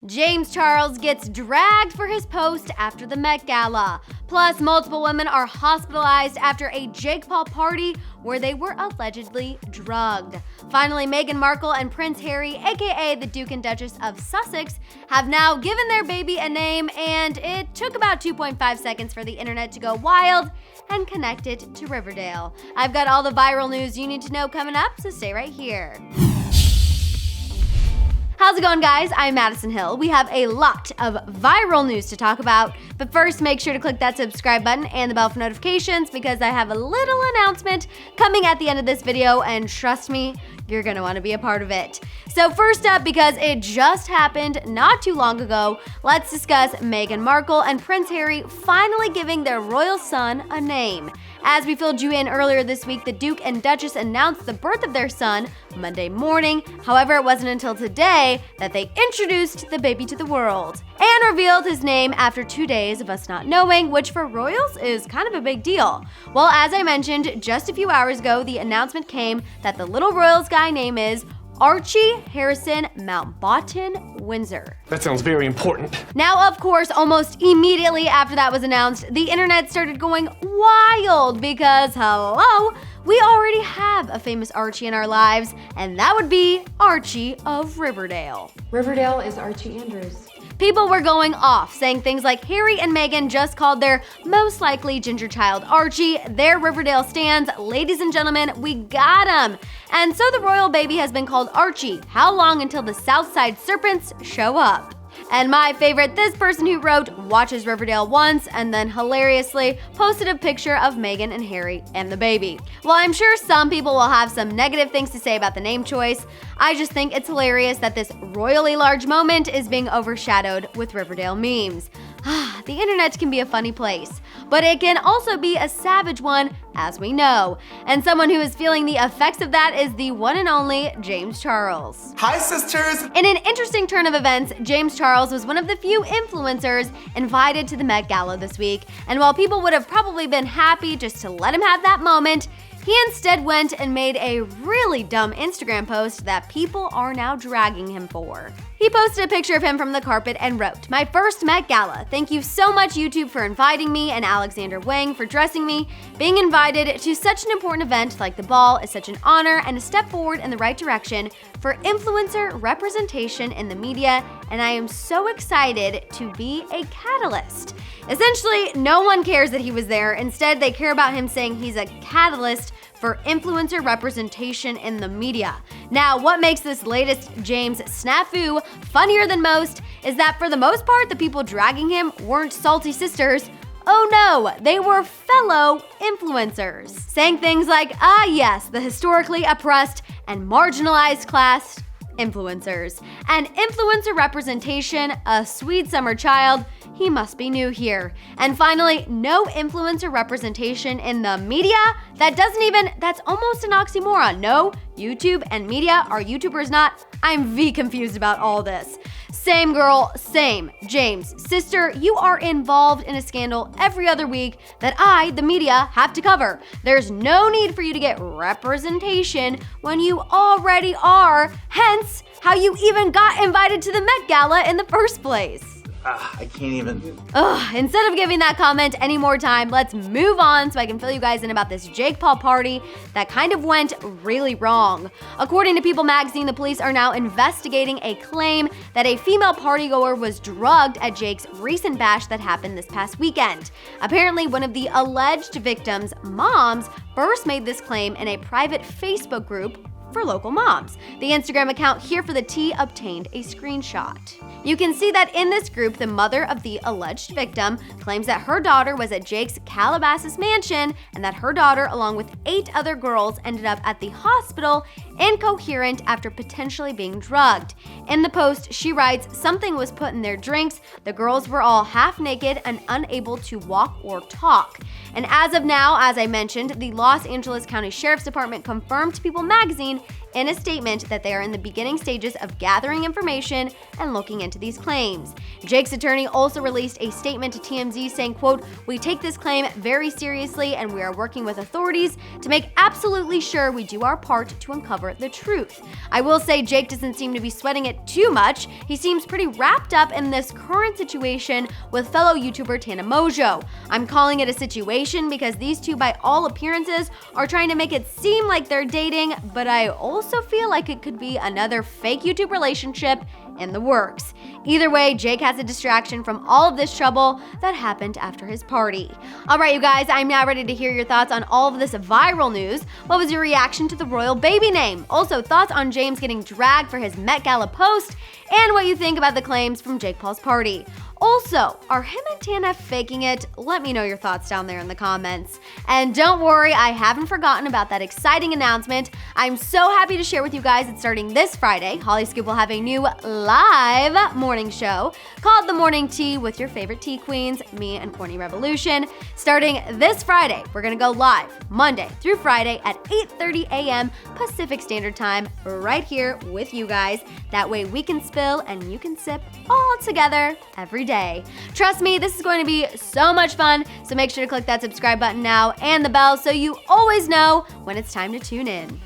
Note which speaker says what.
Speaker 1: James Charles gets dragged for his post after the Met Gala. Plus, multiple women are hospitalized after a Jake Paul party where they were allegedly drugged. Finally, Meghan Markle and Prince Harry, aka the Duke and Duchess of Sussex, have now given their baby a name, and it took about 2.5 seconds for the internet to go wild and connect it to Riverdale. I've got all the viral news you need to know coming up, so stay right here. How's it going, guys? I'm Madison Hill. We have a lot of viral news to talk about, but first make sure to click that subscribe button and the bell for notifications because I have a little announcement coming at the end of this video, and trust me, you're gonna wanna be a part of it. So first up, because it just happened not too long ago, let's discuss Meghan Markle and Prince Harry finally giving their royal son a name. As we filled you in earlier this week, the Duke and Duchess announced the birth of their son Monday morning. However, it wasn't until today that they introduced the baby to the world and revealed his name after 2 days of us not knowing, which for royals is kind of a big deal. Well, as I mentioned just a few hours ago, the announcement came that the little royals guy name is Archie Harrison Mountbatten Windsor.
Speaker 2: That sounds very important.
Speaker 1: Now, of course, almost immediately after that was announced, the internet started going wild because, hello, we already have a famous Archie in our lives, and that would be Archie of Riverdale.
Speaker 3: Riverdale is Archie Andrews.
Speaker 1: People were going off, saying things like Harry and Meghan just called their most likely ginger child Archie. They're Riverdale stans. Ladies and gentlemen, we got him. And so the royal baby has been called Archie. How long until the Southside Serpents show up? And my favorite, this person who wrote watches Riverdale once and then hilariously posted a picture of Meghan and Harry and the baby. While I'm sure some people will have some negative things to say about the name choice, I just think it's hilarious that this royally large moment is being overshadowed with Riverdale memes. The internet can be a funny place, but it can also be a savage one, as we know. And someone who is feeling the effects of that is the one and only James Charles.
Speaker 2: Hi, sisters!
Speaker 1: In an interesting turn of events, James Charles was one of the few influencers invited to the Met Gala this week. And while people would have probably been happy just to let him have that moment, he instead went and made a really dumb Instagram post that people are now dragging him for. He posted a picture of him from the carpet and wrote, "My first Met Gala. Thank you so much, YouTube, for inviting me, and Alexander Wang for dressing me. Being invited to such an important event like the ball is such an honor and a step forward in the right direction for influencer representation in the media, and I am so excited to be a catalyst." Essentially, no one cares that he was there. Instead, they care about him saying he's a catalyst for influencer representation in the media. Now, what makes this latest James snafu funnier than most is that for the most part, the people dragging him weren't salty sisters. Oh no, they were fellow influencers, saying things like, yes, the historically oppressed and marginalized class influencers. And influencer representation, a sweet summer child, he must be new here. And finally, no influencer representation in the media? That's almost an oxymoron. No, YouTube and media are YouTubers not? I'm V confused about all this. Same girl, same. James, sister, you are involved in a scandal every other week that I, the media, have to cover. There's no need for you to get representation when you already are, hence how you even got invited to the Met Gala in the first place.
Speaker 2: I can't even.
Speaker 1: Instead of giving that comment any more time, let's move on so I can fill you guys in about this Jake Paul party that kind of went really wrong. According to People magazine, the police are now investigating a claim that a female partygoer was drugged at Jake's recent bash that happened this past weekend. Apparently, one of the alleged victims' moms first made this claim in a private Facebook group for local moms. The Instagram account Here for the Tea obtained a screenshot. You can see that in this group, the mother of the alleged victim claims that her daughter was at Jake's Calabasas mansion and that her daughter, along with 8 other girls, ended up at the hospital incoherent after potentially being drugged. In the post, she writes, "Something was put in their drinks. The girls were all half naked and unable to walk or talk." And as of now, as I mentioned, the Los Angeles County Sheriff's Department confirmed to People magazine in a statement that they are in the beginning stages of gathering information and looking into these claims. Jake's attorney also released a statement to TMZ saying, quote, "We take this claim very seriously and we are working with authorities to make absolutely sure we do our part to uncover the truth." I will say Jake doesn't seem to be sweating it too much. He seems pretty wrapped up in this current situation with fellow YouTuber Tana Mojo. "I'm calling it a situation because these two by all appearances are trying to make it seem like they're dating, but I also feel like it could be another fake YouTube relationship in the works." Either way, Jake has a distraction from all of this trouble that happened after his party. Alright you guys, I'm now ready to hear your thoughts on all of this viral news. What was your reaction to the royal baby name? Also, thoughts on James getting dragged for his Met Gala post, and what you think about the claims from Jake Paul's party. Also, are him and Tana faking it? Let me know your thoughts down there in the comments. And don't worry, I haven't forgotten about that exciting announcement. I'm so happy to share with you guys that starting this Friday, Hollyscoop will have a new live morning show called The Morning Tea with your favorite tea queens, me and Corny Revolution. Starting this Friday, we're gonna go live Monday through Friday at 8:30 a.m. Pacific Standard Time right here with you guys. That way we can spill and you can sip all together every day. Trust me, this is going to be so much fun, so make sure to click that subscribe button now and the bell so you always know when it's time to tune in.